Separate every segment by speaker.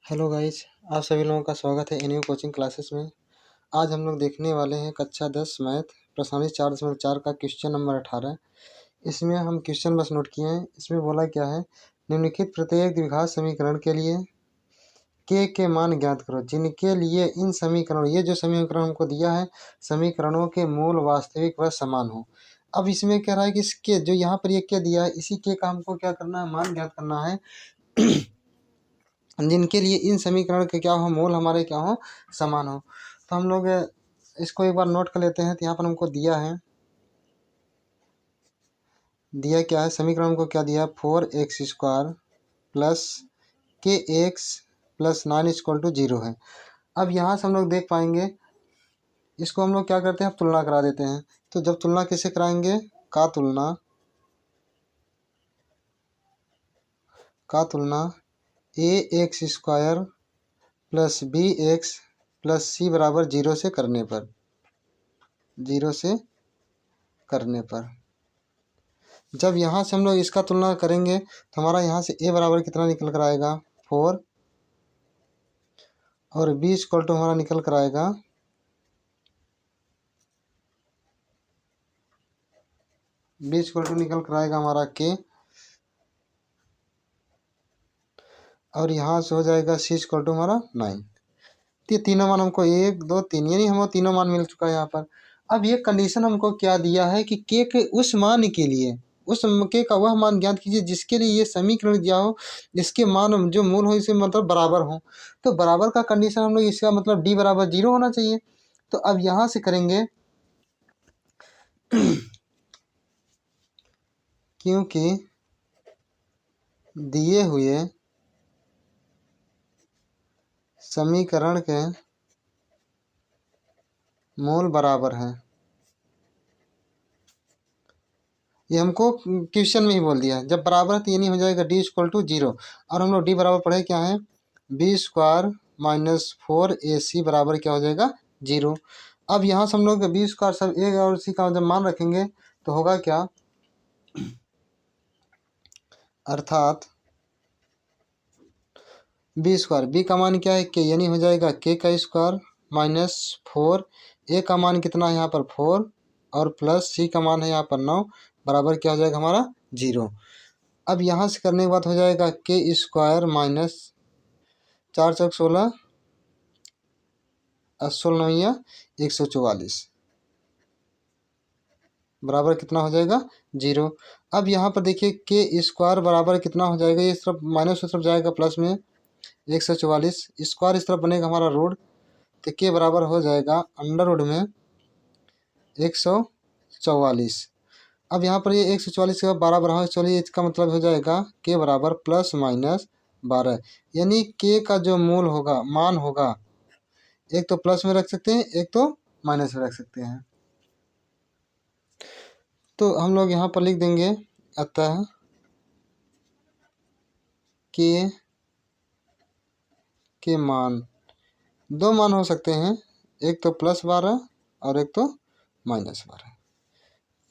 Speaker 1: Hello guys, आप सभी लोगों का स्वागत है एनयू कोचिंग क्लासेस में। आज हम लोग देखने वाले हैं कक्षा 10 मैथ प्रश्नावली 4.4 का क्वेश्चन नंबर 18। इसमें हम क्वेश्चन बस नोट किए हैं। इसमें बोला क्या है, निम्नलिखित प्रत्येक द्विघात समीकरण के लिए के मान ज्ञात करो जिनके लिए इन समीकरणों, ये जो समीकरण हमको दिया है, समीकरणों के मूल वास्तविक व समान हो। अब इसमें कह रहा है कि इसके जो यहाँ पर ये क्या दिया है, इसी के का हमको क्या करना है, मान ज्ञात करना है जिनके लिए इन समीकरण के क्या हो, मूल हमारे क्या हो, समान हो। तो हम लोग इसको एक बार नोट कर लेते हैं। तो यहाँ पर हमको दिया क्या है, समीकरण हमको क्या दिया है, 4x² प्लस के एक्स प्लस 9 = 0 है। अब यहाँ से हम लोग देख पाएंगे, इसको हम लोग क्या करते हैं, तुलना करा देते हैं। तो जब तुलना किससे कराएंगे, का तुलना ax² plus bx plus c बराबर 0 से करने पर जब यहाँ से हम लोग इसका तुलना करेंगे तो हमारा यहाँ से a बराबर कितना निकल कर आएगा, 4, और b = हमारा निकल कर आएगा हमारा k, और यहाँ से हो जाएगा c = हमारा 9। तो ये तीनों मान हमको 1 2 3 यानी हमको तीनों मान मिल चुका है यहाँ पर। अब ये कंडीशन हमको क्या दिया है कि के के उस मान के लिए, उस के का वह मान ज्ञात कीजिए जिसके लिए ये समीकरण दिया हो, जिसके मान जो मूल हो इसे मतलब बराबर हो। तो बराबर का कंडीशन हम लोग, इसका मतलब d बराबर 0 होना चाहिए। तो अब यहाँ से करेंगे क्योंकि दिए हुए समीकरण के मूल बराबर हैं, ये हमको क्वेश्चन में ही बोल दिया है। जब बराबर है तो ये नहीं हो जाएगा d = 0, और हम लोग d बराबर पढ़े क्या है, b² - 4ac बराबर क्या हो जाएगा, 0। अब यहाँ से हम लोग b² सब a और c का जब मान रखेंगे तो होगा क्या, अर्थात b² का मान क्या है, k, यानी हो जाएगा k² - 4, a का मान कितना है यहाँ पर 4, और प्लस c का मान है यहाँ पर 9 बराबर क्या हो जाएगा हमारा 0। अब यहाँ से करने के बाद हो जाएगा k² - 4 × 16, 16 × 144 बराबर कितना हो जाएगा, 0। अब यहाँ पर देखिए k² बराबर कितना हो जाएगा, ये इस तरफ माइनस उस तरफ जाएगा प्लस में 144, स्क्वायर इस तरफ बनेगा हमारा रूट, तो k बराबर हो जाएगा अंडर रूट में 144। अब यहाँ पर ये 144 का 12 बढ़ाओ, चलिए इसका मतलब हो जाएगा k बराबर +-12, यानी k का जो मूल होगा, मान होगा, एक तो प्लस में रख सकते हैं, एक तो माइनस में रख सकते हैं। तो हम लोग यहाँ पर लिख देंगे, अतः के मान, दो मान हो सकते हैं, एक तो +12 और एक तो -12।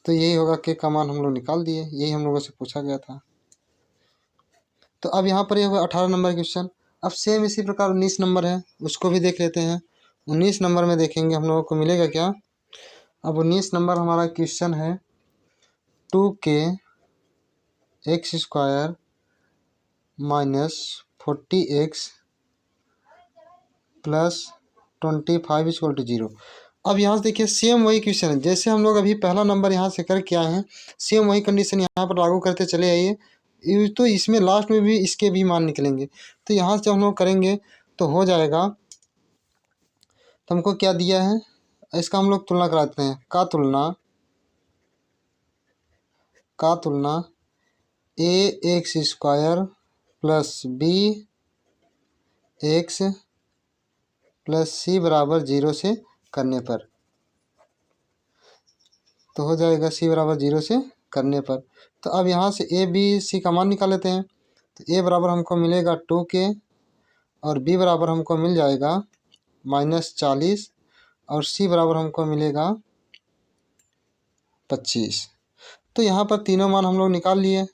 Speaker 1: तो यही होगा, के का मान हम लोग निकाल दिए, यही हम लोगों से पूछा गया था। तो अब यहाँ पर ये होगा 18 नंबर क्वेश्चन। अब सेम इसी प्रकार 19 नंबर है, उसको भी देख लेते हैं। 19 नंबर में देखेंगे हम लोगों को मिलेगा क्या। अब 19 नंबर हमारा क्वेश्चन है 2k x² - 40x + 25 = 0। अब यहाँ से देखिए सेम वही क्वेश्चन है, जैसे हम लोग अभी पहला नंबर यहाँ से करके आए हैं, सेम वही कंडीशन यहाँ पर लागू करते चले आइए। तो इसमें लास्ट में भी इसके भी मान निकलेंगे। तो यहाँ से जब हम लोग करेंगे तो हो जाएगा, तो हमको क्या दिया है, इसका हम लोग तुलना कराते हैं, का तुलना ax² plus bx plus c बराबर 0 से करने पर, तो हो जाएगा c बराबर 0 से करने पर। तो अब यहाँ से a b c का मान निकाल लेते हैं। तो a बराबर हमको मिलेगा 2k, और b बराबर हमको मिल जाएगा -40, और c बराबर हमको मिलेगा 25। तो यहाँ पर तीनों मान हम लोग निकाल लिए।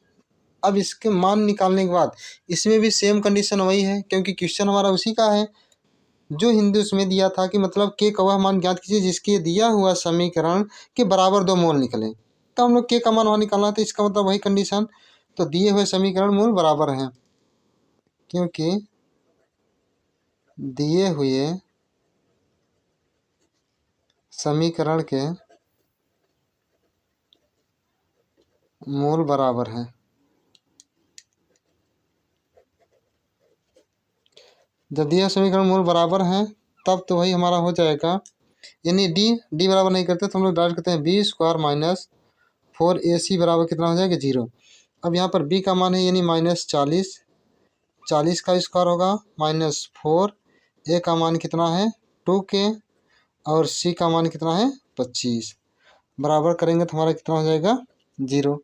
Speaker 1: अब इसके मान निकालने के बाद इसमें भी सेम कंडीशन वही है, क्योंकि क्वेश्चन हमारा उसी का है जो हिंदी उसमें दिया था कि मतलब के का वह मान ज्ञात कीजिए जिसके दिया हुआ समीकरण के बराबर 2 मोल निकले। तो हम लोग के का मान वहाँ निकालना था, इसका मतलब वही कंडीशन। तो दिए हुए समीकरण मूल बराबर हैं, क्योंकि दिए हुए समीकरण के मूल बराबर हैं। जब दिए समीकरण मूल बराबर हैं तब तो वही हमारा हो जाएगा, यानी डी बराबर नहीं करते तो हम लोग डायरेक्ट करते हैं बी स्क्वायर माइनस 4ac बराबर कितना हो जाएगा 0। अब यहाँ पर बी का मान है यानी -40, 40 का स्क्वायर होगा -4, ए का मान कितना है 2k और सी का मान कितना है 25, बराबर करेंगे तो हमारा कितना हो जाएगा 0।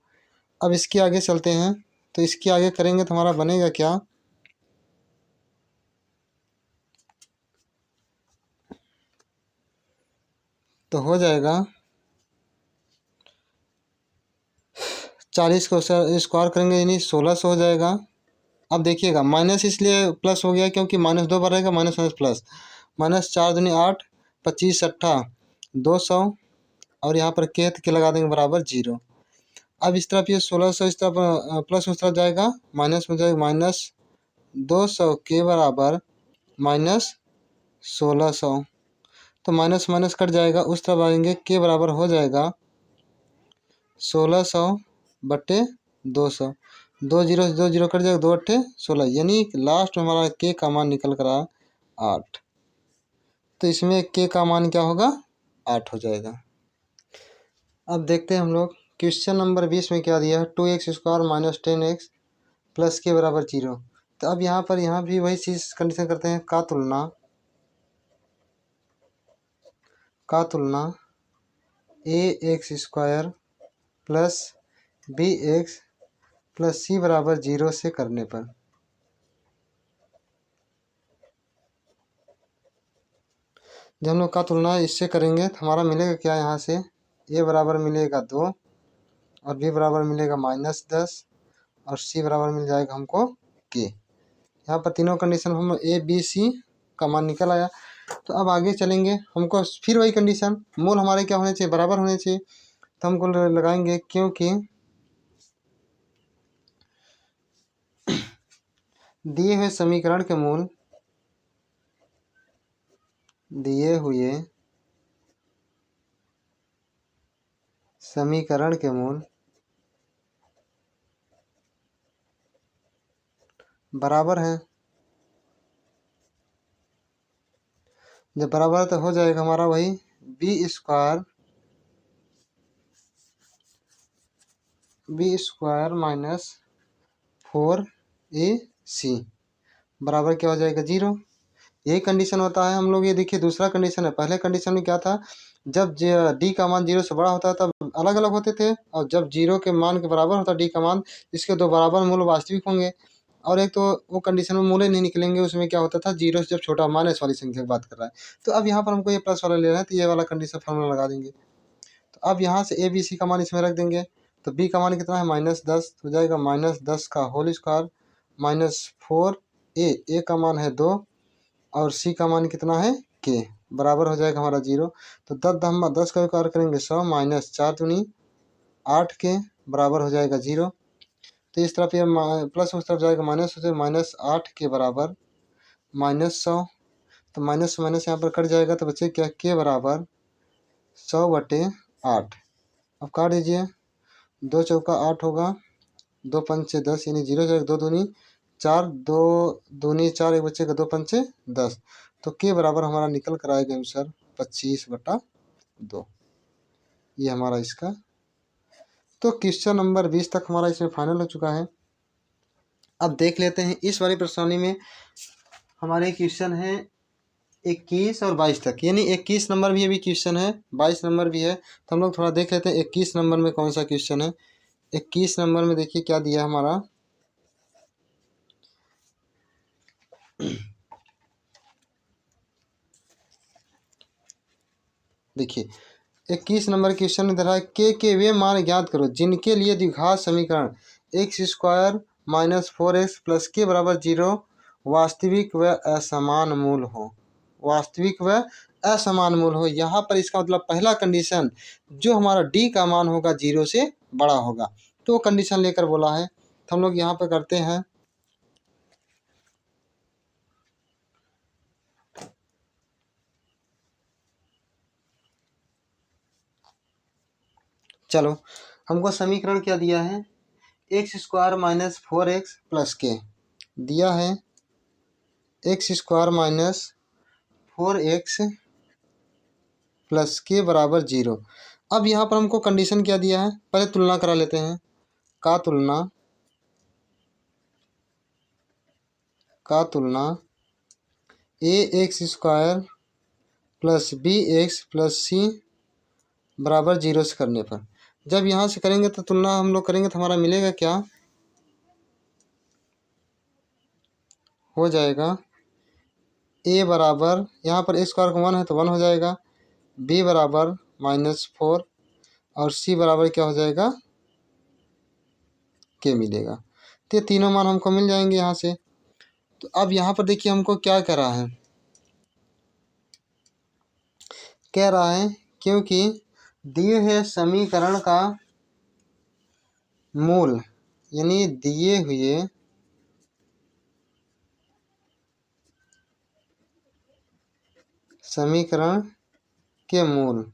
Speaker 1: अब इसके आगे चलते हैं, तो इसके आगे करेंगे तो हमारा बनेगा क्या, तो हो जाएगा 40 को स्क्वायर करेंगे यानी 1600 हो जाएगा। अब देखिएगा माइनस इसलिए प्लस हो गया क्योंकि -2 बार रहेगा, माइनस माइनस प्लस, -4 दूनी 8, 25 अट्ठा 200 और यहाँ पर के लगा देंगे बराबर 0। अब इस तरफ ये 1600 इस तरफ प्लस उस तरफ जाएगा, माइनस में जाएगा -200 के बराबर -1600, तो माइनस माइनस कट जाएगा, उस तरफ आएंगे के बराबर हो जाएगा 1600 बटे 200, 2 जीरो से 2 जीरो कट जाएगा, 2 अट्ठे 16, यानी लास्ट में हमारा के का मान निकल कर आया 8। तो इसमें के का मान क्या होगा 8 हो जाएगा। अब देखते हैं हम लोग क्वेश्चन नंबर 20 में क्या दिया है, 2x square minus 10x plus के बराबर 0। तो अब यहाँ पर यहाँ भी वही चीज़ कंडीशन करते हैं, का तुलना a x square plus b x plus c बराबर 0 से करने पर। जब हम लोग का तुलना इससे करेंगे तो हमारा मिलेगा क्या, यहाँ से ए बराबर मिलेगा 2 और बी बराबर मिलेगा -10 और सी बराबर मिल जाएगा हमको के। यहाँ पर तीनों कंडीशन हम ए बी सी का मान निकल आया। तो अब आगे चलेंगे, हमको फिर वही कंडीशन मोल हमारे क्या होने चाहिए, बराबर होने चाहिए। तो हमको लगाएंगे क्योंकि दिए हुए समीकरण के मूल दिए हुए समीकरण के मूल बराबर हैं। जब बराबर तो हो जाएगा हमारा वही बी स्क्वायर माइनस 4ac बराबर क्या हो जाएगा 0। यही कंडीशन होता है हम लोग। ये देखिए दूसरा कंडीशन है, पहले कंडीशन में क्या था, जब डी का मान 0 से बड़ा होता है तब अलग अलग होते थे, और जब 0 के मान के बराबर होता डी का मान, इसके दो बराबर मूल वास्तविक होंगे। और एक तो वो कंडीशन में मूल ही नहीं निकलेंगे, उसमें क्या होता था 0 से जब छोटा माइनस वाली संख्या की बात कर रहा है। तो अब यहाँ पर हमको ये प्लस वाला ले रहा है तो ये वाला कंडीशन फॉर्मूला लगा देंगे। तो अब यहाँ से ए बी सी का मान इसमें रख देंगे, तो बी का मान कितना है -10 हो जाएगा, -10 का होल स्क्वायर -4 ए का मान है 2 और सी का मान कितना है के, बराबर हो जाएगा हमारा 0। तो 10 का स्क्वायर करेंगे 100 -4 दूनी 8 के बराबर हो जाएगा 0। तो इस तरफ ये प्लस उस तरफ जाएगा माइनस हो जाएगा, -8 के बराबर -100, तो माइनस माइनस यहाँ पर कट जाएगा तो बच्चे क्या के बराबर 100 बटे 8। अब काट दीजिए, 2 चौका 8 होगा, 2 पंचे 10 यानी 0 जाएगा, 2 दूनी 4, 2 दूनी 4 एक बच्चे का 2 पंचे 10, तो के बराबर हमारा निकल कर आएगा आंसर 25/2। ये हमारा इसका। तो क्वेश्चन नंबर 20 तक हमारा इसमें फाइनल हो चुका है। अब देख लेते हैं इस वाली प्रश्नावली में हमारे क्वेश्चन है 21 और 22 तक, यानी 21 नंबर भी अभी क्वेश्चन है, 22 नंबर भी है। तो हम लोग थोड़ा देख लेते हैं 21 नंबर में कौन सा क्वेश्चन है। 21 नंबर में देखिए क्या दिया हमारा, देखिए 21 नंबर क्वेश्चन में दे रहा है के वे मान ज्ञात करो जिनके लिए द्विघात समीकरण x square minus 4x plus के बराबर 0 वास्तविक व असमान मूल हो। वास्तविक व असमान मूल हो, यहाँ पर इसका मतलब पहला कंडीशन जो हमारा डी का मान होगा 0 से बड़ा होगा, तो कंडीशन लेकर बोला है। तो हम लोग यहाँ पर करते हैं, चलो हमको समीकरण क्या दिया है, x square minus 4x plus के दिया है, x square minus 4x plus के बराबर 0। अब यहाँ पर हमको कंडीशन क्या दिया है, पहले तुलना करा लेते हैं, का तुलना a x square plus b x plus c बराबर 0 से करने पर, जब यहाँ से करेंगे तो तुलना हम लोग करेंगे तो हमारा मिलेगा क्या, हो जाएगा ए बराबर, यहाँ पर ए स्क्वायर का 1 है तो 1 हो जाएगा, बी बराबर -4 और सी बराबर क्या हो जाएगा, के मिलेगा। तो ये तीनों मान हमको मिल जाएंगे यहाँ से। तो अब यहाँ पर देखिए हमको क्या कह रहा है, क्योंकि दिए हुए समीकरण का मूल, यानी दिए हुए समीकरण के मूल,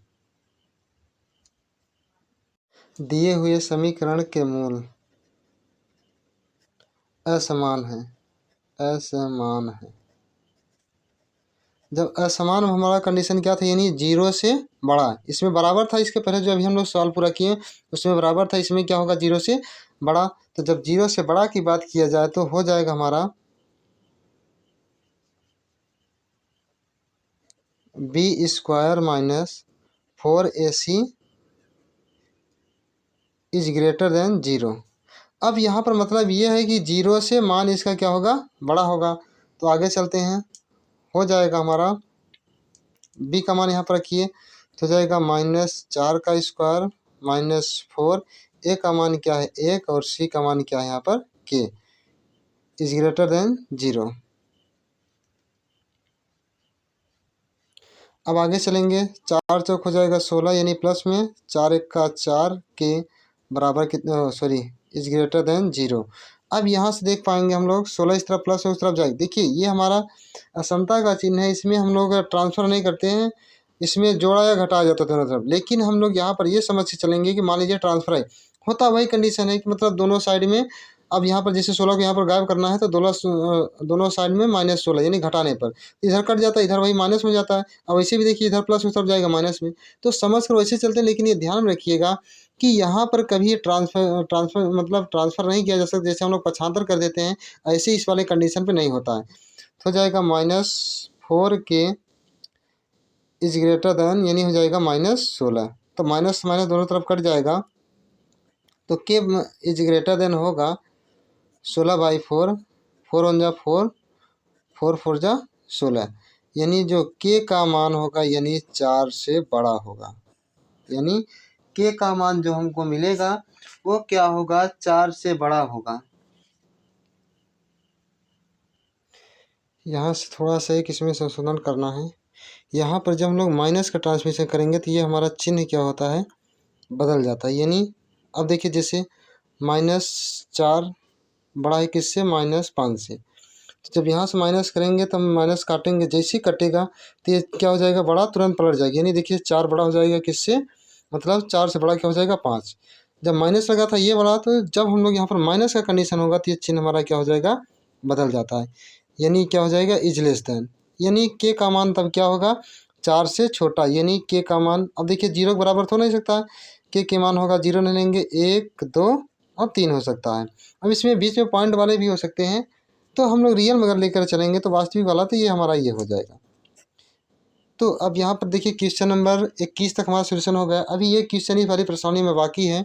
Speaker 1: दिए हुए समीकरण के मूल असमान है, असमान है। जब असमान हमारा कंडीशन क्या था, यानी 0 से बड़ा, इसमें बराबर था, इसके पहले जो अभी हम लोग सवाल पूरा किए उसमें बराबर था, इसमें क्या होगा 0 से बड़ा। तो जब 0 से बड़ा की बात किया जाए तो हो जाएगा हमारा b square minus 4ac is greater than 0। अब यहाँ पर मतलब ये है कि 0 से मान इसका क्या होगा, बड़ा होगा। तो आगे चलते हैं, हो जाएगा हमारा बी का मान यहाँ पर रखिए, तो जाएगा -4 का स्क्वायर -4, ए का मान क्या है 1 और सी का मान क्या है यहाँ पर के इज ग्रेटर देन 0। अब आगे चलेंगे, 4 चौक हो जाएगा 16, यानी प्लस में 4 1 का 4 के बराबर कितना, सॉरी इज ग्रेटर देन 0। अब यहाँ से देख पाएंगे हम लोग 16 इस तरफ प्लस है उस तरफ जाएगा, देखिए ये हमारा असमता का चिन्ह है, इसमें हम लोग ट्रांसफर नहीं करते हैं, इसमें जोड़ा या घटा जाता है दोनों तरफ। लेकिन हम लोग यहाँ पर ये समझ के चलेंगे कि मान लीजिए ट्रांसफर है, होता वही कंडीशन है कि मतलब दोनों साइड में, अब यहाँ पर जैसे 16 को यहाँ पर गायब करना है तो दोनों साइड में -16 यानी घटाने पर इधर कट जाता है, इधर वही माइनस में जाता है। अब वैसे भी देखिए इधर प्लस उस तरफ जाएगा माइनस में, तो समझ कर वैसे चलते हैं। लेकिन ये ध्यान में रखिएगा कि यहाँ पर कभी ट्रांसफर मतलब ट्रांसफ़र नहीं किया जा सकता, जैसे हम लोग पक्षांतर कर देते हैं, ऐसे इस वाले कंडीशन पे नहीं होता है। तो हो जाएगा -4 के इज ग्रेटर देन, यानी हो जाएगा -16, तो माइनस माइनस दोनों तरफ कट जाएगा, तो के इज ग्रेटर देन होगा 16/4, 4 1 जा 4, 4 4 जा 16, यानी जो के का मान होगा यानी 4 से बड़ा होगा, यानी के का मान जो हमको मिलेगा वो क्या होगा, 4 से बड़ा होगा। यहाँ से थोड़ा सा एक इसमें संशोधन करना है, यहाँ पर जब हम लोग माइनस का ट्रांसमिशन करेंगे तो ये हमारा चिन्ह क्या होता है, बदल जाता है। यानी अब देखिए जैसे -4 बड़ा है किससे, -5 से, तो जब यहाँ से माइनस करेंगे तो हम माइनस काटेंगे, जैसे ही कटेगा तो ये क्या हो जाएगा, बड़ा तुरंत पलट जाएगा। यानी देखिए 4 बड़ा हो जाएगा किससे, मतलब 4 से बड़ा क्या हो जाएगा 5। जब माइनस लगा था ये बड़ा, तो जब हम लोग यहाँ पर माइनस का कंडीशन होगा तो ये चिन्ह हमारा क्या हो जाएगा, बदल जाता है। यानी क्या हो जाएगा, इज लेस देन, यानी के का मान तब क्या होगा, 4 से छोटा, यानी के का मान अब देखिए 0 के बराबर तो नहीं सकता है, के मान होगा 0 नहीं लेंगे, 1 2 और 3 हो सकता है। अब इसमें बीच में पॉइंट वाले भी हो सकते हैं, तो हम लोग रियल में अगर लेकर चलेंगे तो वास्तविक वाला, तो ये हमारा ये हो जाएगा। तो अब यहाँ पर देखिए क्वेश्चन नंबर 21 तक हमारा सोल्यूशन हो गया। अभी ये क्वेश्चन इस वाली परेशानी में बाकी है,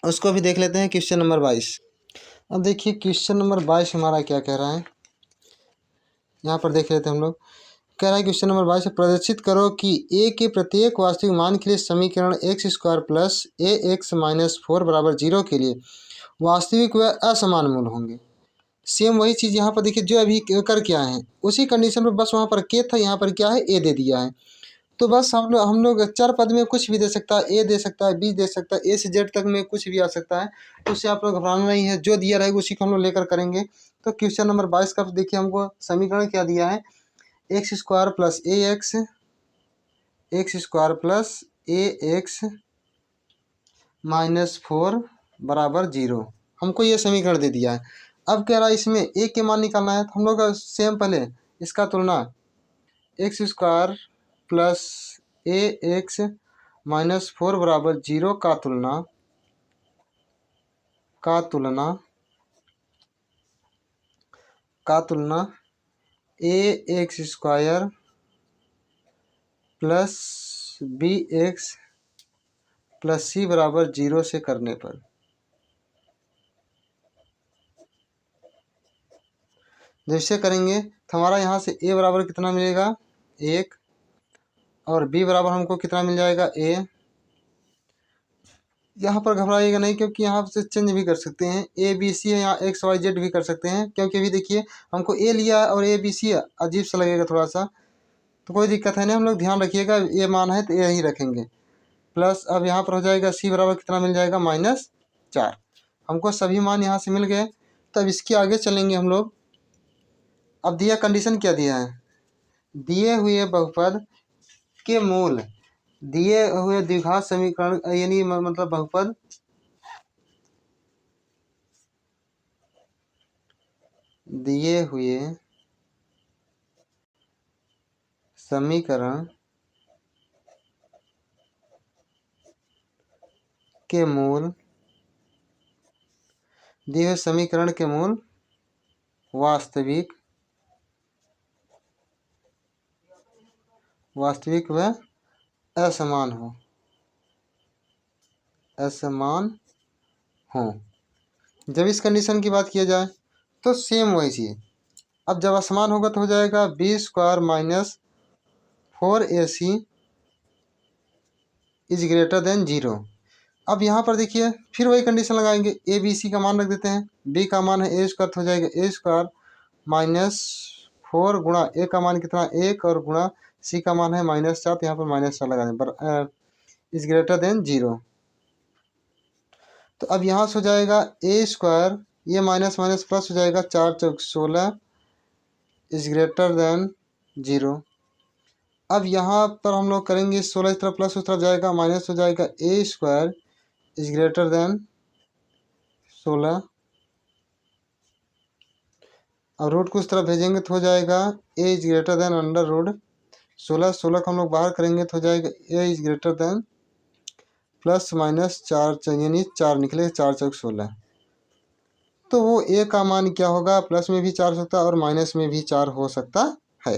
Speaker 1: उसको भी देख लेते हैं। क्वेश्चन नंबर 22, अब देखिए क्वेश्चन नंबर 22 हमारा क्या कह रहा है, यहाँ पर देख लेते हैं हम लोग कह रहा है क्वेश्चन नंबर 22 प्रदर्शित करो कि ए के प्रत्येक वास्तविक मान के लिए समीकरण x square plus a x minus 4 बराबर 0 के लिए वास्तविक व असमान मूल होंगे। सेम वही चीज़ यहाँ पर देखिए, जो अभी कर क्या है उसी कंडीशन पर, बस वहाँ पर के था, यहाँ पर क्या है ए दे दिया है। तो बस हम लोग चर पद में कुछ भी दे सकता है, ए दे सकता है, बी दे सकता है, ए से जेड तक में कुछ भी आ सकता है। तो उससे आप लोग घबराना नहीं है, जो दिया रहेगा उसी को हम लोग लेकर करेंगे। तो क्वेश्चन नंबर 22 का देखिए हमको समीकरण क्या दिया है, x square plus a x square plus a x minus 4 बराबर 0, हमको ये समीकरण दे दिया है। अब कह रहा है इसमें ए के मान निकालना है, तो हम लोग सेम पहले इसका तुलना x square plus a x minus 4 बराबर 0 का तुलना a x square plus b x plus c बराबर 0 से करने पर जैसे करेंगे तो हमारा यहाँ से ए बराबर कितना मिलेगा 1 और बी बराबर हमको कितना मिल जाएगा ए। यहाँ पर घबराइएगा नहीं, क्योंकि यहाँ से चेंज भी कर सकते हैं, ए बी सी है, यहाँ एक्स वाई जेड भी कर सकते हैं, क्योंकि अभी देखिए हमको ए लिया और ए बी सी अजीब सा लगेगा थोड़ा सा, तो कोई दिक्कत है नहीं, हम लोग ध्यान रखिएगा ये मान है तो ए ही रखेंगे। प्लस अब यहाँ पर हो जाएगा सी बराबर कितना मिल जाएगा -4। हमको सभी मान यहाँ से मिल गए, तब इसके आगे चलेंगे हम लोग। अब दिया कंडीशन क्या दिया है, दिए हुए बहुपद के मूल दिए हुए द्विघात समीकरण यानी मतलब बहुपद दिए हुए समीकरण के मूल दिए हुए समीकरण के मूल वास्तविक व असमान हो। जब इस कंडीशन की बात किया जाए तो सेम वही चीज़। अब जब असमान होगा तो हो जाएगा b square minus 4ac is greater than 0। अब यहाँ पर देखिए फिर वही कंडीशन लगाएंगे, ए बी सी का मान रख देते हैं, बी का मान है ए स्क्वायर, तो हो जाएगा ए स्क्वायर -4 गुणा ए का मान कितना 1 और गुणा सी का मान है -4, तो यहाँ पर -4 लगा दें पर इज ग्रेटर देन 0। तो अब यहाँ से हो जाएगा ए स्क्वायर, ये माइनस माइनस प्लस हो जाएगा 4 चौक 16 इज ग्रेटर देन 0। अब यहाँ पर हम लोग करेंगे 16 इस तरफ प्लस उस तरफ जाएगा माइनस हो जाएगा ए स्क्वायर इज ग्रेटर देन 16, और रूट को उस तरफ भेजेंगे तो हो जाएगा a is greater than under root 16 को हम लोग बाहर करेंगे तो हो जाएगा a is greater than plus minus 4 यानी 4 निकले, 4 चौक 16। तो वो ए का मान क्या होगा, प्लस में भी 4 हो सकता है और माइनस में भी 4 हो सकता है।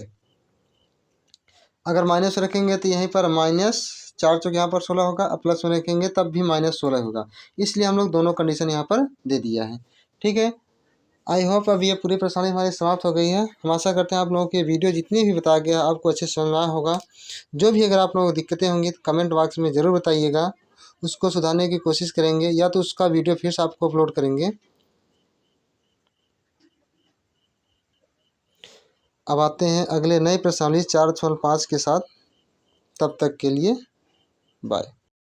Speaker 1: अगर माइनस रखेंगे तो यहीं पर -4 चौक यहाँ पर 16 होगा, अब प्लस में रखेंगे तब भी -16 होगा, इसलिए हम लोग दोनों कंडीशन यहाँ पर दे दिया है। ठीक है, आई होप अब ये पूरी परेशानी हमारी समाप्त हो गई है। हम आशा करते हैं आप लोगों के वीडियो जितनी भी बताया गया आपको अच्छे से समझ में आया होगा। जो भी अगर आप लोगों को दिक्कतें होंगी तो कमेंट बॉक्स में ज़रूर बताइएगा, उसको सुधारने की कोशिश करेंगे या तो उसका वीडियो फिर से आपको अपलोड करेंगे। अब आते हैं अगले नए प्रश्नावली 4.5 के साथ, तब तक के लिए बाय।